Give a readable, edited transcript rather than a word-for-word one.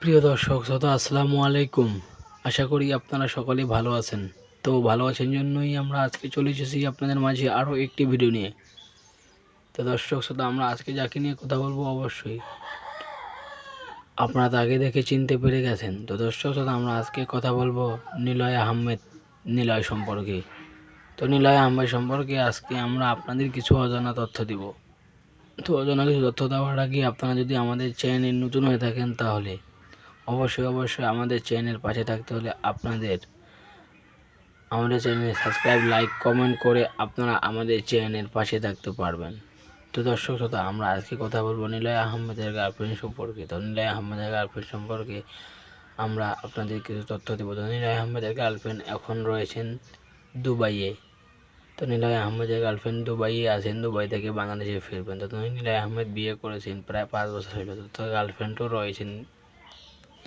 প্রিয় দর্শক শ্রোতা আসসালামু আলাইকুম। আশা করি আপনারা সকলে ভালো আছেন। তো ভালো আছেন জন্যই আমরা আজকে চলে এসেছি আপনাদের মাঝে আরও একটি ভিডিও নিয়ে। তো দর্শক শ্রোতা আমরা আজকে যাকে নিয়ে কথা বলবো অবশ্যই আপনারা তাকে দেখে চিনতে পেরে গেছেন। তো দর্শক শ্রোতা আমরা আজকে কথা বলবো নিলয় আহমেদ সম্পর্কে। তো নিলয় আহমেদ সম্পর্কে আজকে আমরা আপনাদের কিছু অজানা তথ্য দিব। তো অজানা কিছু তথ্য দেওয়ার আগে আপনারা যদি আমাদের চ্যানেলে নতুন হয়ে থাকেন তাহলে অবশ্যই আমাদের চ্যানেলের পাশে থাকতে হলে আমাদের চ্যানেলে সাবস্ক্রাইব, লাইক, কমেন্ট করে আপনারা আমাদের চ্যানেলের পাশে থাকতে পারবেন। তো দর্শক শ্রোতা আমরা আজকে কথা বলবো নিলয় আহমেদের গার্লফ্রেন্ড সম্পর্কে। তো নিলয় আহমেদের গার্লফ্রেন্ড সম্পর্কে আমরা আপনাদের কিছু তথ্য দেবো। তো নিলয় আহমেদের গার্লফ্রেন্ড এখন রয়েছেন দুবাইয়ে। তো নিলয় আহমেদের গার্লফ্রেন্ড দুবাইয়ে আছেন, দুবাই থেকে বাংলাদেশে ফিরবেন। তো নিলয় আহমেদ বিয়ে করেছেন প্রায় 5 বছর হলো। তো গার্লফ্রেন্ডও রয়েছেন